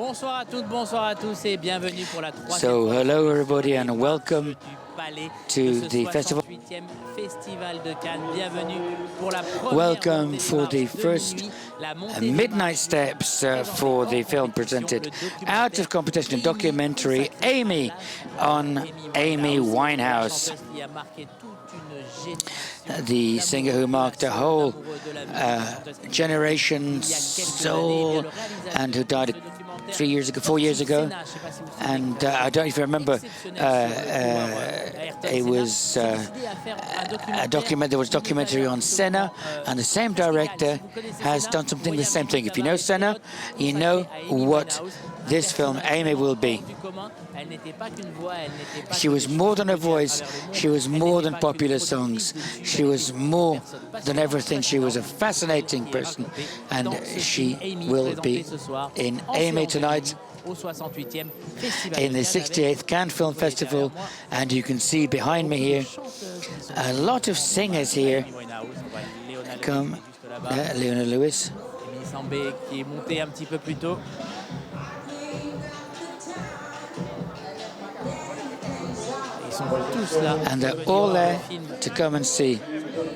Bonsoir à toutes, bonsoir à tous et bienvenue pour la troisième So hello everybody and welcome to the festival. Festival de Cannes. Bienvenue pour la première Welcome for the first midnight steps for the film presented out of competition, a documentary Amy on Amy Winehouse, the singer who marked a whole generation soul and who died 4 years ago, and I don't even remember. It was there was a documentary on Senna, and the same director has done something the same thing. If you know Senna, you know what this film Amy will be. She was more than a voice. She was more than popular songs. She was more than everything. She was a fascinating person, and she will be in Amy tonight in the 68th Cannes Film Festival. And you can see behind me here a lot of singers here. Come, Leona Lewis. And they're all there to come and see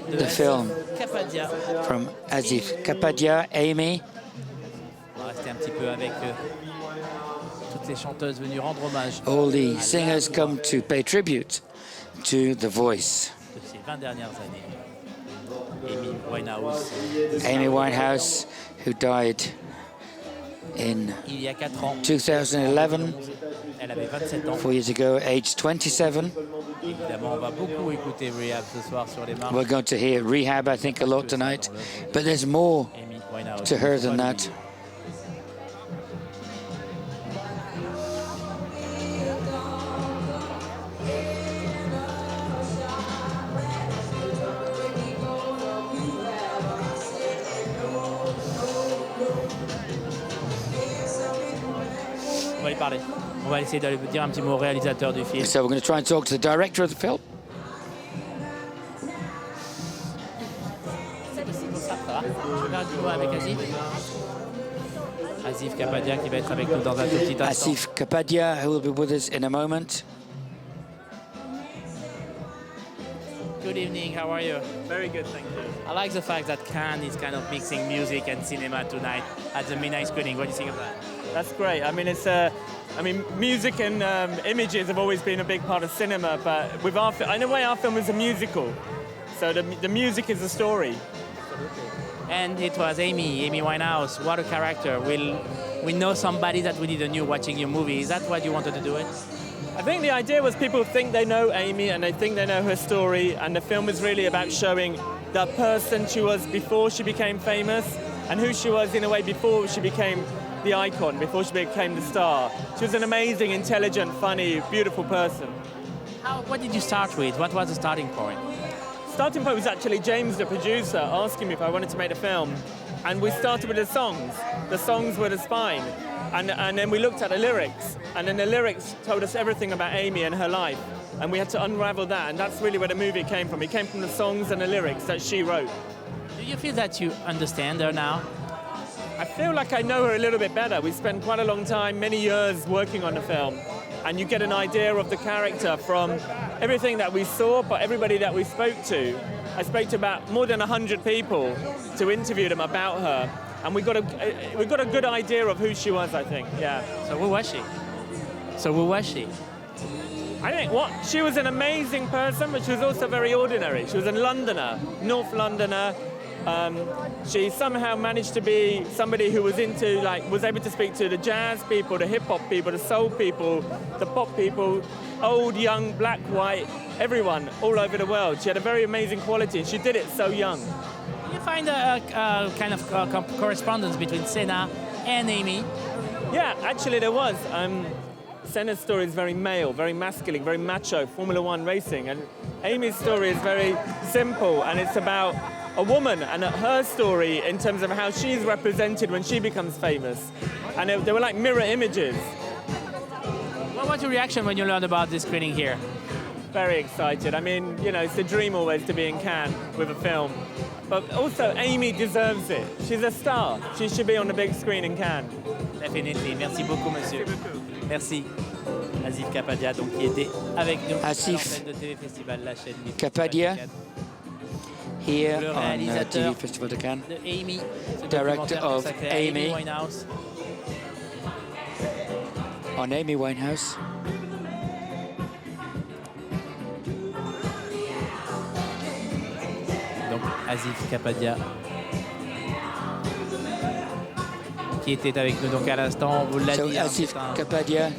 the film from Asif Kapadia, Amy. All the singers come to pay tribute to the voice. Amy Winehouse, who died in 2011, 4 years ago, aged 27. We're going to hear Rehab, I think, a lot tonight, but there's more to her than that. On va essayer d'aller dire un petit mot au réalisateur du film. So we're going to try and talk to the director of the film. Asif Kapadia qui va être avec nous dans un tout petit instant. Asif Kapadia, who will be with us in a moment. Good evening, how are you? Very good, thank you. I like the fact that Cannes is kind of mixing music and cinema tonight at the midnight screening. What do you think of that? That's great. I mean, music and images have always been a big part of cinema, but with our in a way, our film is a musical. So the music is the story. And it was Amy Winehouse. What a character. We know somebody that we didn't know watching your movie. Is that what you wanted to do it? I think the idea was people think they know Amy and they think they know her story, and the film is really about showing the person she was before she became famous and who she was in a way before she became the icon, before she became the star. She was an amazing, intelligent, funny, beautiful person. What did you start with? What was the starting point? Starting point was actually James, the producer, asking me if I wanted to make a film. And we started with the songs. The songs were the spine. And then we looked at the lyrics. And then the lyrics told us everything about Amy and her life. And we had to unravel that. And that's really where the movie came from. It came from the songs and the lyrics that she wrote. Do you feel that you understand her now? I feel like I know her a little bit better. We spent quite a long time, many years working on the film. And you get an idea of the character from everything that we saw, but everybody that we spoke to. I spoke to about more than 100 people to interview them about her. And we got a good idea of who she was, I think, yeah. So who was she? I think she was an amazing person, but she was also very ordinary. She was a Londoner, North Londoner. She somehow managed to be somebody who was was able to speak to the jazz people, the hip hop people, the soul people, the pop people, old, young, black, white, everyone all over the world. She had a very amazing quality, and she did it so young. Do you find a kind of correspondence between Senna and Amy? Yeah, actually there was. Senna's story is very male, very masculine, very macho, Formula One racing, and Amy's story is very simple, and it's about a woman and her story in terms of how she's represented when she becomes famous. And they were like mirror images. What was your reaction when you learned about this screening here? Very excited. I mean, you know, it's a dream always to be in Cannes with a film. But also, Amy deserves it. She's a star. She should be on the big screen in Cannes. Definitely. Merci beaucoup, monsieur. Merci. Asif Kapadia, donc, qui était avec nous Asif à l'antenne de TV Festival, la chaîne du Kapadia, here Le on TV réalisateur Festival de Cannes. de Amy, ce Director documentaire of consacré à Amy. Winehouse. On Amy Winehouse. Donc Asif Kapadia, qui était avec nous donc à l'instant, on vous l'a So dit, hein, Asif c'est un Kapadia,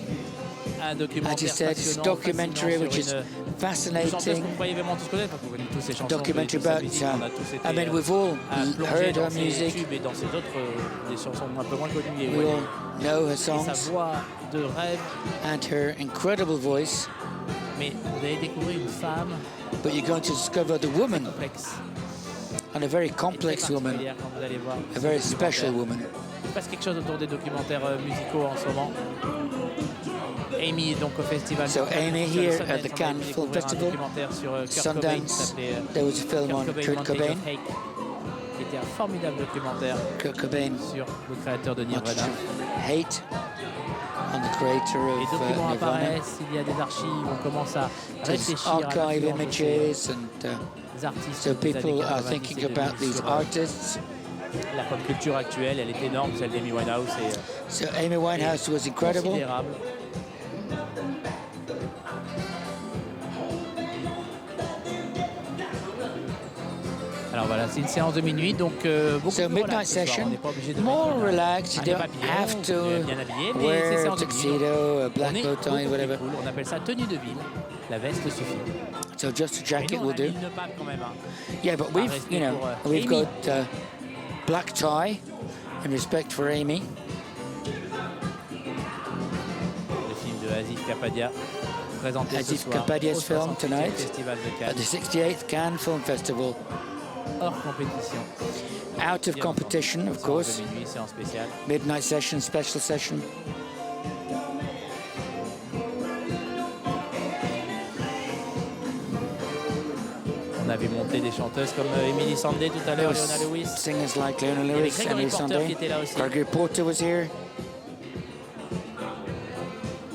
documentaire as you said, it's a passionnant, documentary fascinant which is sur une chanteuse fascinating. qu'on croyait vraiment tous connaître, parce qu'on connaît tous ses chansons, Documentary on connaît about, tous sa musique, on a tous été I mean, we've all plongé heard dans her ses music, tubes et dans ses autres des chansons un peu moins connues. we all know her Et sa songs voix de rêve, and her incredible voice, mais vous allez découvrir une femme but you're going to discover the woman, complexe, and a very et très complex woman, particulière quand vous allez voir a ce very documentaire. special woman. Il se passe quelque chose autour des documentaires musicaux en ce moment. Amy est donc au festival. So Amy sur le here Sundance, at the on a Cannes découvert Film un Festival. documentaire sur Kurt Cobain qui Sundance, s'appelait there was a film on Kurt Kurt Montage Cobain. of Hate, qui était un formidable documentaire Kurt Cobain, sur le créateur de much Nirvana. hate on the creator Les of documents Nirvana. apparaissent, il y a des archives, on commence à There's réfléchir à archive l'influence de images, and ces artistes so des people années are 90 thinking et 2000 about these sur, artists. la pop culture actuelle, elle est énorme, celle d'Amy Winehouse, et So Amy Winehouse was incredible. considérable. Alors voilà, c'est une séance de minuit, donc beaucoup So plus midnight relax ce soir. On session, n'est pas obligé de more mettre relaxed. You un don't papillon, have on est to bien habillé, mais c'est wear a séance de nuit. tuxedo, a On black est bow beaucoup tie, plus whatever. cool. On appelle ça tenue de ville. La veste suffit. So just a Mais jacket nous, on will a do. mis le pape quand même. Hein. Yeah, but we've, rester you know, pour, we've Amy. got black tie in respect for Amy. Le film de Asif Kapadia, présenté ce Asif soir Kapadia's au film 68e tonight Festival de at Cannes, the 68th Cannes Film Festival. hors compétition. Out of Bien competition, entendu. of Séance course. de minuit, séance spéciale. Midnight session, special session. On avait monté des chanteuses comme Emily Sandé tout à There l'heure, was Leona Lewis. singers like Leona Il y avait Lewis, Gregory Emily Porter qui Sandé. était là aussi. Gregory Porter was here.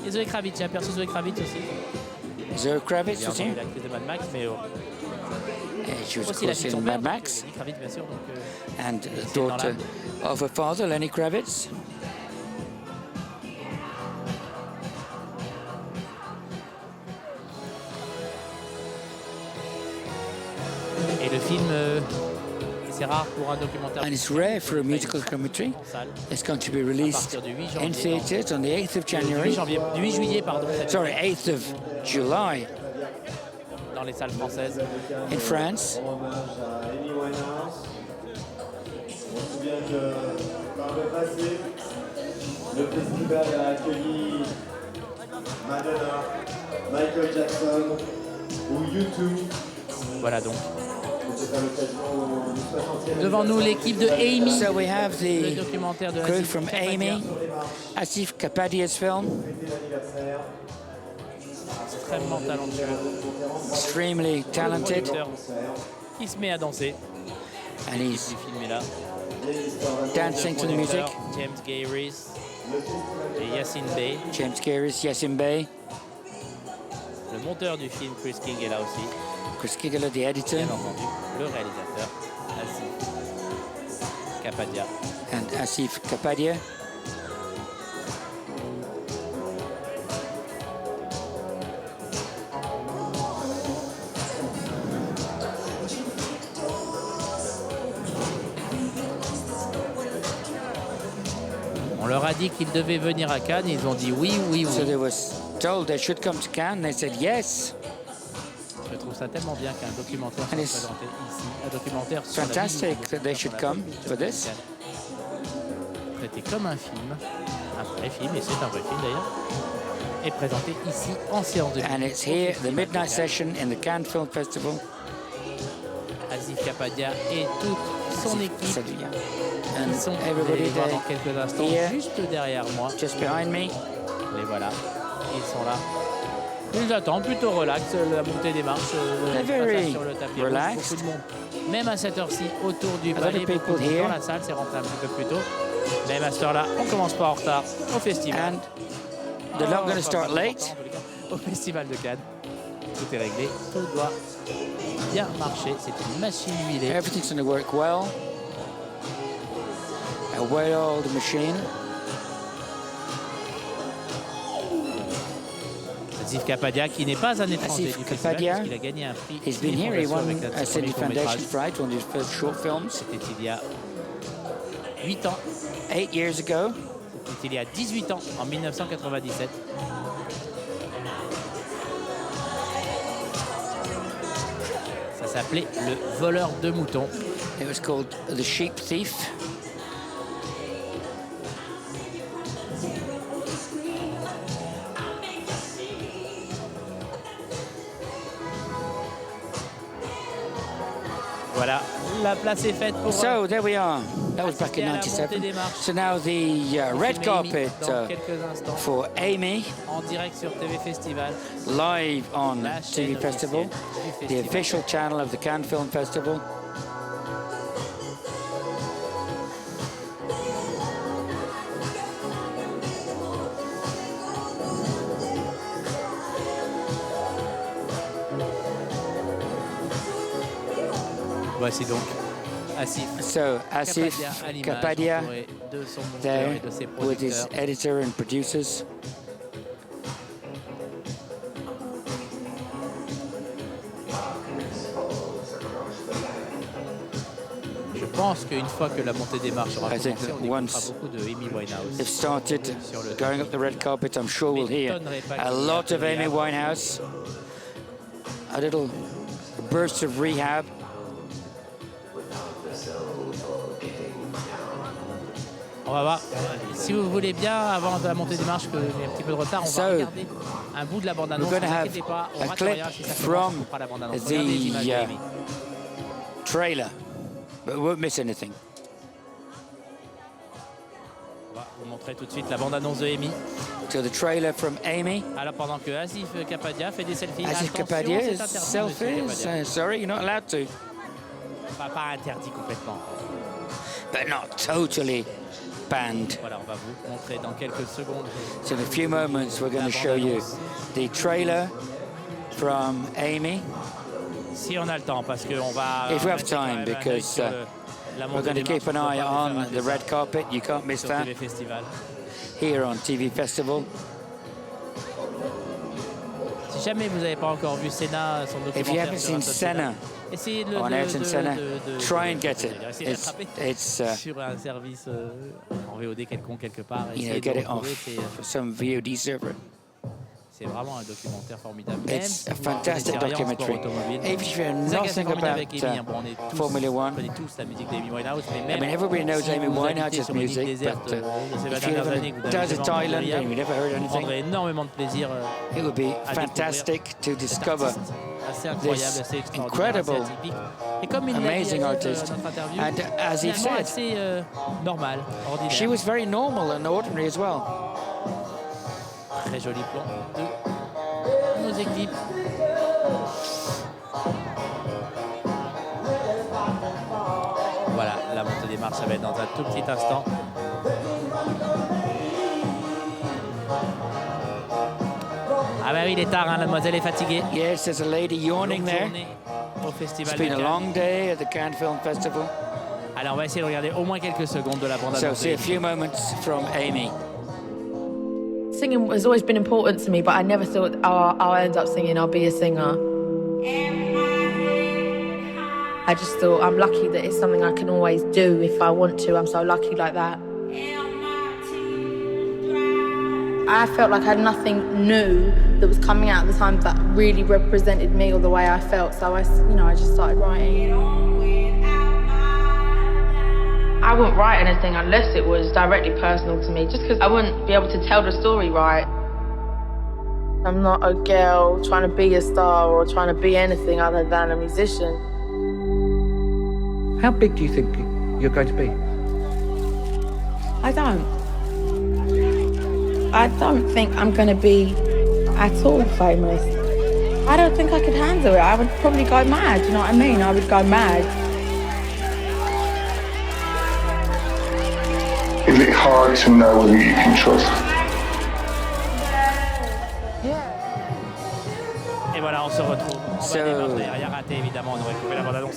Et Zoé Kravitz, j'ai aperçu Zoé Kravitz aussi. Zoe Kravitz Bien was entendu here. l'actrice de Mad Max, mais Yeah, she was of aussi la course fille de son in père, Mad donc, Max. Lenny Kravitz bien sûr. Donc, And c'est daughter dans of her father, Lenny Kravitz. et le film, c'est rare pour un documentaire. And it's rare for a musical documentary. En salle, It's going to be à released partir du 8 in janvier. theatres on the 8th of Du 8 January. janvier, du 8 juillet, pardon, Sorry, 8th of July dans les salles françaises. in France. Hommage à Amy Winehouse. On se souvient que par le passé, le festival a accueilli Madonna, Michael Jackson ou U2. Voilà donc. C'était à l'occasion du 60e Devant nous, l'équipe de Amy, So we have le the documentaire de crew Asif from Kapadia. Amy, Asif Kapadia's film, anniversaire. Extrêmement talentueux. extremely talented, Producteur qui se met à danser. and Le he's film est là. dancing to the music. Producteur, James Gay Reese et Yassine Bey. James Garis, Yassine Bey, Le monteur du film, Chris King, est là aussi. Chris Kigler, the editor, Bien entendu, le réalisateur, Asif Kapadia. and Asif Kapadia. On leur a dit qu'ils devaient venir à Cannes, ils ont dit oui, oui, So oui. they was told they should come to Cannes. They said yes. Je trouve ça tellement bien qu'un documentaire soit And it's présenté ici. Un documentaire sur la fantastic musique, that they should sur la come culture for this. musicale. Traité comme un film, un vrai film, et c'est un vrai film d'ailleurs, et présenté ici en séance de And nuit it's au here, the Festival de midnight Cannes. session in the Cannes Film Festival. Asif Kapadia et toute son équipe So, yeah. qui sont, And vous allez everybody les voir there, dans quelques instants, here. juste derrière moi. just behind me. Les voilà, ils sont là. Ils attendent plutôt relax, la montée des marches, le They're very passage sur le tapis rouge, relaxed. beaucoup de monde. Même à cette heure-ci, autour du A lot palais, of people beaucoup de monde here. dans la salle, c'est rentré un petit peu plus tôt. Les masters là, on commence pas en retard au festival. And they're not going to start late. Au festival de Cannes. Tout est réglé, tout doit bien marcher. C'est une machine huilée. Everything's going to work well. A well-oiled machine. Asif Kapadia, qui n'est pas un étranger Asif du festival, Kapadia, parce qu'il a gagné un prix. He's been here. He won a City Foundation C'était Prize, one of his first short films, il y a 8 ans. 8 years ago. C'était il y a 18 ans, en 1997. Ça s'appelait Le voleur de moutons. It was called The Sheep Thief. Voilà, la place est faite pour... So there we are. That was back in 97. So now the red carpet dans quelques instants, for Amy, en direct sur TV Festival. live on La TV chaîne Festival, officielle du the festival. official channel of the Cannes Film Festival. Voici donc Asif So Asif à l'image, Kapadia entouré de son monteur there et de ses with his producteurs. editor and producers. Je pense qu'une fois que la montée des marches aura I think commencé, that on écoutera once beaucoup de Amy Winehouse. They've started going up the red carpet. I'm sure we'll hear a lot of Amy Winehouse, a little burst of Rehab. On va voir. Si vous voulez bien, avant de la montée des marches, que j'ai un petit peu de retard, on va regarder un bout de la bande-annonce. We're Ne going vous to have inquiétez pas, on a rate clip rien si ça commence, from on fera la bande-annonce. Regardez les images the d'Amy. trailer, but we won't miss anything. On va vous montrer tout de suite la bande-annonce de Amy. So the trailer from Amy. Alors pendant que Asif Kapadia fait des selfies. Asif Attention, Kapadia, c'est interdit, selfies. monsieur Kapadia. Sorry, you're not allowed to, Pas interdit complètement. but not totally banned. Voilà, on va vous montrer dans quelques secondes. So in a few moments, we're going to show you the trailer from Amy. Si on a le temps, parce qu'on va... If we have rester quand time, même un œil because sur la we're montée going to des keep an marches, eye on va on faire un the dessin red carpet. You can't miss sur that TV Festival. here on TV Festival. Si jamais vous n'avez pas encore vu Senna, son documentaire If you haven't sur seen Ayrton Senna essayez de on Ayrton Senna, try and get it. Essayez It's d'attraper sur un service en VOD quelconque quelque part. you know, Essayez get de it retrouver, off some VOD server. c'est vraiment un documentaire formidable. It's a fantastic documentary. Even if you know nothing about Formula One, On connaît tous la musique d'Amy Winehouse, mais I même mean, everybody knows si Amy vous Winehouse's habitez sur une île music, déserte, but ces if you dernières live années, in que the vous n'avez desert jamais island entendu and you never heard vous anything, prendrez énormément de plaisir it would be à fantastic to découvrir discover cet artiste assez incroyable, this assez extraordinaire, incredible, assez atypique. Et comme il l'a dit amazing à artist. notre interview, And as he finalement said, assez normal, ordinaire. she was very normal and ordinary as well. Très joli plan de nos équipes. Voilà, la montée des marches, ça va être dans un tout petit instant. Ah bah oui, il est tard, hein, la demoiselle est fatiguée. Yes, there's a lady yawning Longue there. journée au festival It's been de a Cannes. long day at the Cannes Film Festival. Alors on va essayer de regarder au moins quelques secondes de la bande So annonce. see a few moments from Amy. Singing has always been important to me, but I never thought, oh, I'll end up singing, I'll be a singer. I just thought I'm lucky that it's something I can always do if I want to. I'm so lucky like that. I felt like I had nothing new that was coming out at the time that really represented me or the way I felt. So I just started writing. I wouldn't write anything unless it was directly personal to me, just because I wouldn't be able to tell the story right. I'm not a girl trying to be a star or trying to be anything other than a musician. How big do you think you're going to be? I don't think I'm going to be at all famous. I don't think I could handle it. I would probably go mad, you know what I mean? I would go mad. Is it hard to know who you can trust? Et voilà, on se retrouve. On So- va démarrer. Rien raté, évidemment, on aurait coupé la bande-annonce.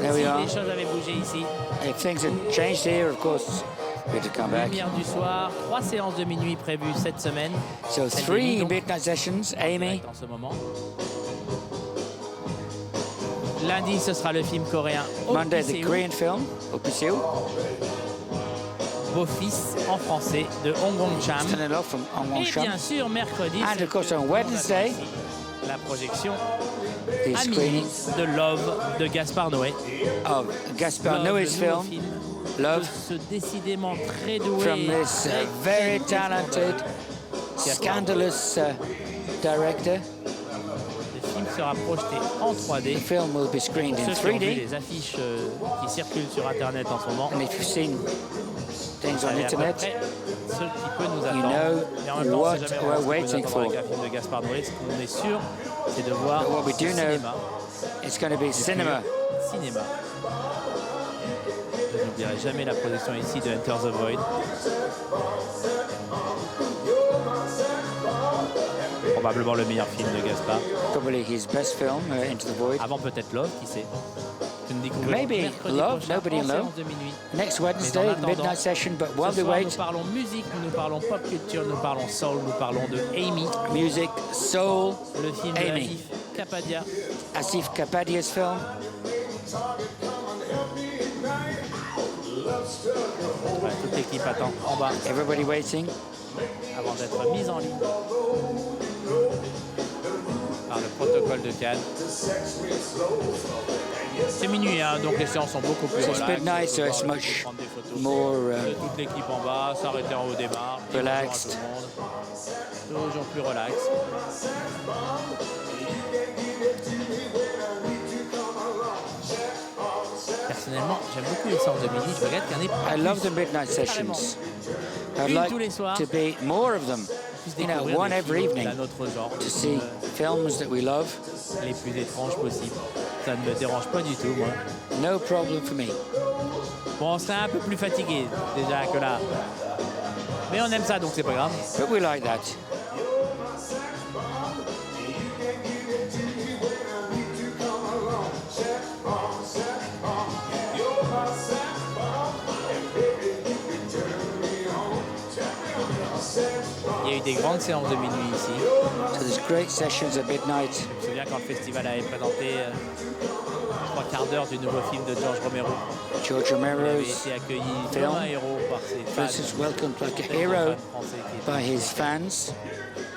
There we Si are. les choses avaient bougé ici, If things had changed here, of course, we had to come back. lumière du soir, 3 séances de minuit prévues cette semaine. So Celle de 3 nuit, donc, midnight sessions, en Amy. direct en ce moment. Lundi, ce sera le film coréen Monday, the Opuseo, Korean film, Opuseo. Beau-fils en français de Hong Kong-cham. Son-in-law from Hong Et Kong. bien sûr, mercredi, And c'est of course, on le Wednesday, ici, la projection the Ami screening de Love de Gaspard Noé. of Gaspar Love, Noé's le nouveau film, de Love, ce décidément très doué, from this très, very très talented, scandaleux. scandalous director. Le film sera projeté en 3D. The film will be screened in Ceux qui ont vu 3D. les affiches qui circulent sur Internet en ce moment, And if you've seen things vous on savez à peu internet, près ce qui peut nous you attendre. know Et en même temps, on what sait jamais we're ce qui peut nous waiting attendre avec for. un film de Gaspard Noé. Ce qu'on est sûr, c'est de voir But what we au do know- cinéma. it's going to be cinema. Cinéma. Je n'oublierai jamais la projection ici de Enter the Void. Probablement le meilleur film de Gaspard. Probably his best film, Into the Void. Avant peut-être Love, qui sait. Que nous découvrirons Maybe mercredi Love, prochain, nobody en will know. séance de minuit. Next Mais en Wednesday, attendant, midnight session, but while ce we soir, wait, nous parlons musique, nous parlons pop culture, nous parlons soul, nous parlons de Amy, music, soul, le film Amy. de Asif Kapadia. Asif Kapadia's film. Voilà, toute l'équipe attend en bas Everybody waiting. avant d'être mise en ligne par le protocole de Cannes. C'est minuit, hein, donc les séances sont beaucoup plus So it's relaxes. midnight, so it's Pouvoir much prendre des photos. more Toute l'équipe en bas, s'arrêter en haut des marches. dire bonjour à relaxed. tout le monde. Toujours plus relax. Personnellement, j'aime beaucoup les séances de minuit. Je regrette qu'il y en ait pas I plus. love the midnight sessions. I'd Une like tous les soirs. to be more of them. Puisse You know, découvrir one des every films evening d'un autre genre, to see films that we love. les plus étranges possibles. Ça ne me dérange pas du tout, moi. No problem for me. Bon, on serait un peu plus fatigué déjà que là. Mais on aime ça, donc c'est pas grave. But we like that. Il y a eu des grandes séances de minuit ici. So there's great sessions at midnight. Je me souviens quand le festival avait présenté 3 quarts d'heure du nouveau film de George Romero. George Il avait Romero's été accueilli film. comme un héros par ses fans. This is welcomed like a Très grands hero fans français qui by étaient- his fans.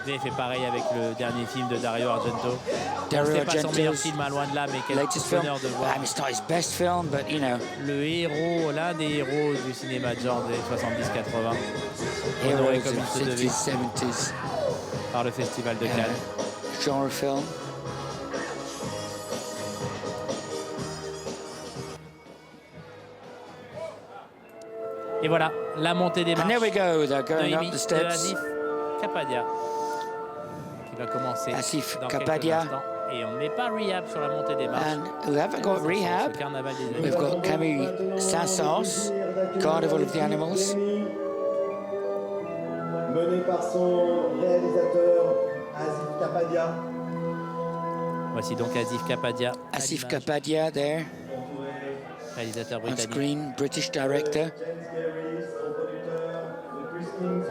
Il avait fait pareil avec le dernier film de Dario Argento. Dario C'était pas son meilleur Argento's film, à loin de là, mais quel latest film. bonheur de voir I mean, it's not his best film, but you know, le héros, l'un des héros du cinéma de genre des 70-80, honoré heroes comme il of se devait 60s, 70s par le Festival de Cannes. genre film. Et voilà, la montée des And marches there we go, they're de going Amy, up the de steps. Asif Kapadia, qui va commencer Asif dans Kapadia. quelques instants. Et on ne met pas Rehab sur la montée des marches. And we haven't got Rehab. Ce carnaval des We've animaux. got Camille Saint-Saëns, Carnival of the Animals. Mené par son réalisateur Asif Kapadia. Voici donc Asif Kapadia, à Asif l'image, Kapadia there réalisateur on britannique, screen, British director,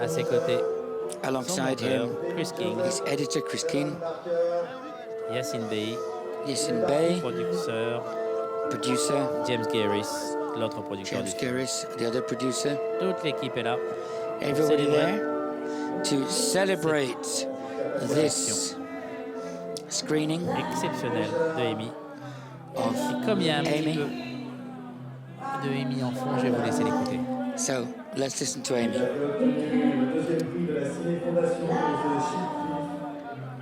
à ses côtés. Son alongside monteur, him, Chris King, his editor Chris King, Yassine Bey, Yassine Bey, producteur, producer, James Garris, l'autre producteur James du film. Garris, the other producer. Toute l'équipe est là. Everybody Célébrer. there to celebrate this screening Exceptionnel de Amy. of Et comme il y a un petit Amy. peu de Amy en fond, je vais vous laisser l'écouter. So let's listen to Amy. Le deuxième prix de la Ciné Fondation pour The Chic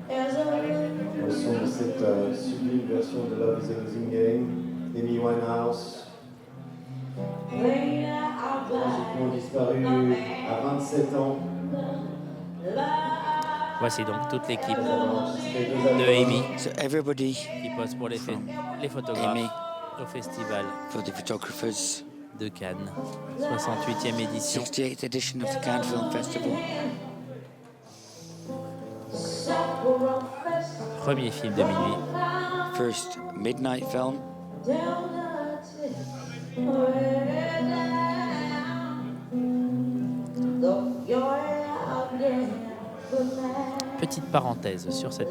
au son de cette sublime version de Love is Winehouse, tragiquement disparu à 27 ans. Voici donc toute l'équipe Ces deux de albums. Amy So everybody qui pose pour les Amy. photographes au festival for the photographers, de Cannes, 68e édition. 68th edition of the Cannes Film Festival. Premier film de minuit. First midnight film. Petite parenthèse sur cette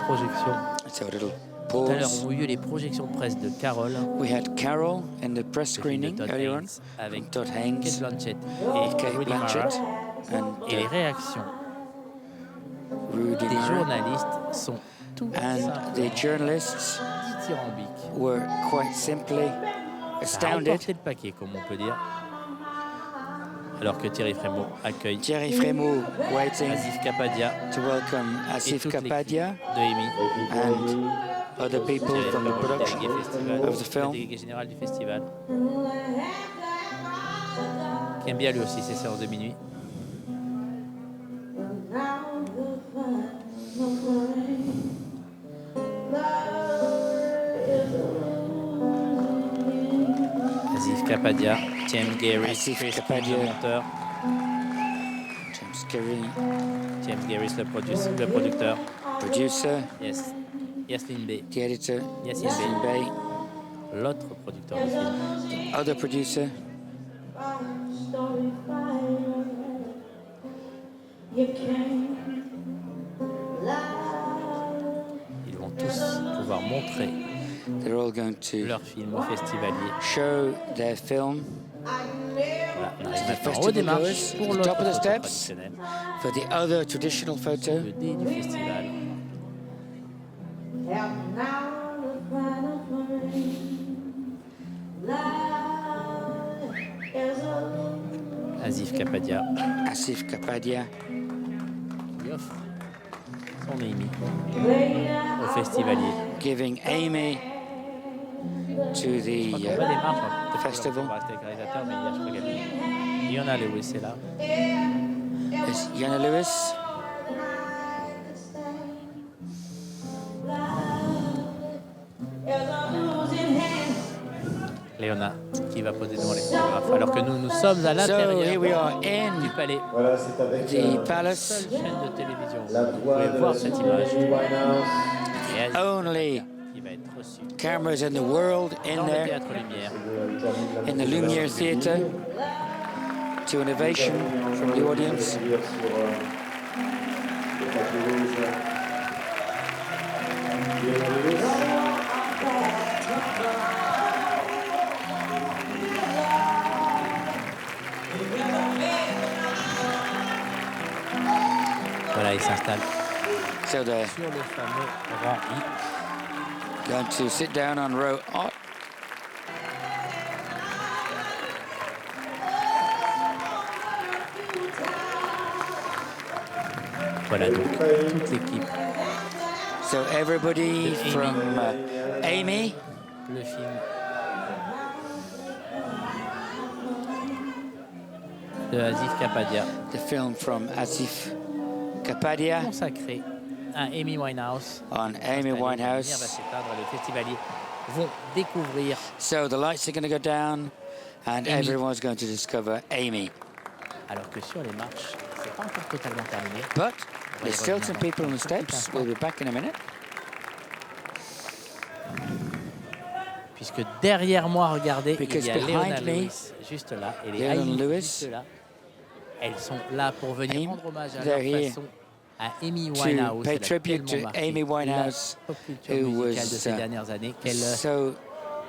projection. So a little Tout à l'heure, pause. on a eu les projections de presse de Carol, We had Carol in the press le film de screening Todd earlier on, Haynes, avec Todd Kate Haynes, Blanchett Kate et Rudy Blanchett, Mara. and Et les réactions Rudy des Mara. journalistes sont toutes And the journalists dithyrambiques. were quite simply Ça a astounded. emporté le paquet, comme on peut dire. Alors que Thierry Frémaux accueille Thierry Frémaux waiting Asif Kapadia to welcome et Asif toute l'équipe Kapadia de Amy. and other people Thierry from the Frémaux, production délégué festival, of the le film. délégué général du festival, qui aime bien lui aussi ses séances de minuit. Asif Kapadia, James Gary, Asif Chris Kapadia. le monteur, James Gary, James Gary le producteur, producer, yes, Yaslin Bey, the editor, Yassine Yassine Bey, l'autre producteur du film. other producer, Ils vont tous pouvoir montrer they're all going to leur film au festivalier. show their film Voilà, on arrive the maintenant au festival démarche goers pour at the l'autre top of the photo steps traditionnel, for the other traditional photo. le dé du festival. Asif Kapadia Asif Kapadia lui offre son Amy au festivalier. giving Amy to the On va démarche, the festival. on va rester avec le réalisateur, mais il y a, je crois qu'il y a Iona Lewis est là. There's Yana Lewis, Léona qui va poser devant les photographes. Alors que nous sommes à so here we l'intérieur are du in palais. Voilà, c'est avec the Seule palace. chaîne de télévision. la Vous voix pouvez de voir cette image. Amy Winehouse. Et Asif Only qui va être reçu cameras in the world in dans le there, théâtre Lumière. in the Lumiere Theatre, to an ovation from the audience. Sur, le tapis rouge. Iona Lewis. Voilà, il s'installe So they're sur le fameux rang I. going to sit down on row O. Voilà donc toute l'équipe. So everybody Amy. from Amy, Le film de Asif Kapadia, the film from Asif Kapadia consacré à Amy Winehouse. on Amy La lumière va Winehouse. s'éteindre, les festivaliers vont découvrir. So the lights are going to go down and Amy. everyone's going to discover Amy. Alors que sur les marches, c'est pas encore totalement terminé. But there's still some people on the steps. We'll be back in a minute. Puisque derrière moi, regardez, Because il y a behind Leona me, Lewis juste là et les Leona Haïm Lewis. juste là. Elles sont là pour venir Aim, rendre hommage à they're leur here façon à Amy to Winehouse. pay Elle a tribute tellement to marqué Amy Winehouse, la pop culture who musicale was, de ces dernières années qu'elle So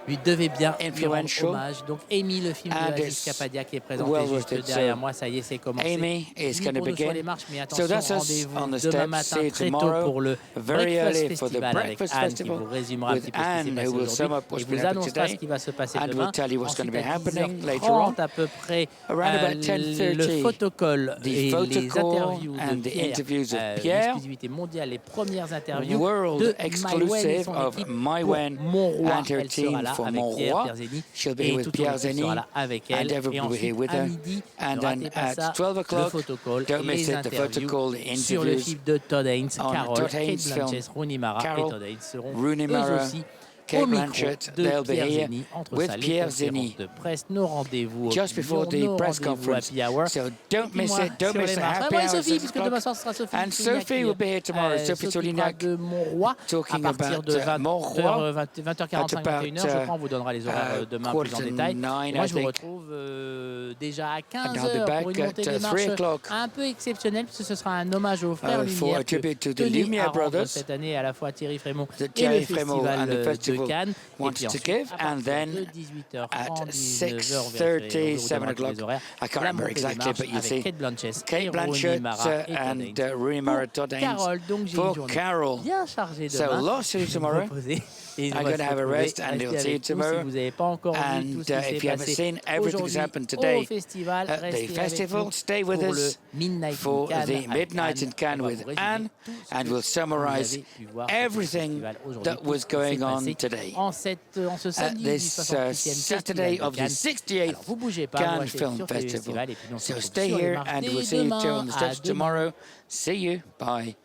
lui devait bien lui rendre influential. hommage. Donc Amy, le film And de Asif it's Kapadia qui est présenté well juste worth it. derrière So moi, ça y est, c'est commencé. Amy is Fini going to pour nous sur les begin. marches, mais So attention, that's us on rendez-vous the demain steps. matin See you très tôt tomorrow, pour le very Breakfast early for the Festival avec Breakfast Anne qui Festival vous résumera un with petit peu ce qui Anne, s'est who passé will sum aujourd'hui up what's et been vous happening annoncera ce today qui va se passer and demain. will tell you what's going to be Ensuite, à happening later on. 10h30 à peu près, Around about le 10:30, photocall the et les photocall interviews and de the Pierre, interviews of Pierre, l'exclusivité mondiale, les premières interviews world de exclusive Maïwen et son of équipe Maïwen pour Mon Roi. and her Elle team sera là for avec Mon Pierre Roi. Zeni. She'll be Et here with toute Pierre l'équipe Zeni, sera là avec elle. and everybody Et will be here ensuite, with à her. midi, And ne then ratez pas at ça, 12 le o'clock, photocall don't et miss les it, the interviews photocall sur le interviews film de Todd Haynes, on Carol, Todd Kate Haynes' film. Blanchett, Rooney Mara et Carol, Todd Haynes seront Rooney eux Mara, aussi Kate au micro Blanchett, de they'll be Pierre here Zeni entre with salles Pierre et Zeni conférences de presse, nos rendez-vous just before the press conference. So don't miss it. Don't miss the happy hour at Sophie, 6 puisque demain o'clock. soir ce sera Sophie And Sophie will be here tomorrow. Sophie Solignac de Mon Roi talking à partir about de 20h, Mon Roi 20h45, at about, 21h. Je crois qu'on vous donnera les horaires demain plus en quarter to détail. 9, Et moi, I je vous think. retrouve déjà à I'll be 15h back pour une montée at, des 3 marches o'clock. un peu exceptionnelle, puisque ce sera un hommage aux frères For Lumière a tribute to the tenait Lumière à rendre Brothers cette année à la fois Thierry Frémont that et le Thierry Frémont festival and the de festival Cannes. Et wanted puis to ensuite, give, à and partir then de 18h30, at 19h, 7 o'clock. I can't remember exactly, but you see, Kate Blanchett, Kate Blanchett and Rooney Mara, Todd Haynes. Carol, donc j'ai une For journée Carol. bien chargée So demain. lots to do tomorrow. I'm going to have a rest, and we'll see you tomorrow. Si vous n'avez pas encore vu tout And ce qui if s'est you haven't passé seen everything that's happened au today festival, at the restez avec festival, nous stay with pour us le Midnight for in Cannes the avec Midnight in Anne. Cannes On va with vous résumer Anne, tout ce and que we'll vous summarize avez pu voir everything au festival aujourd'hui, that tout was ce qui s'est going on passé today. en ce samedi du This 68e Saturday festival of de the Cannes. 68th Alors, vous bougez pas, Cannes vous restez Film sur Festival. Festival et puis on se So retrouve stay sur les here, marches and dès we'll see you demain. on the À steps demain. tomorrow. See you. Bye.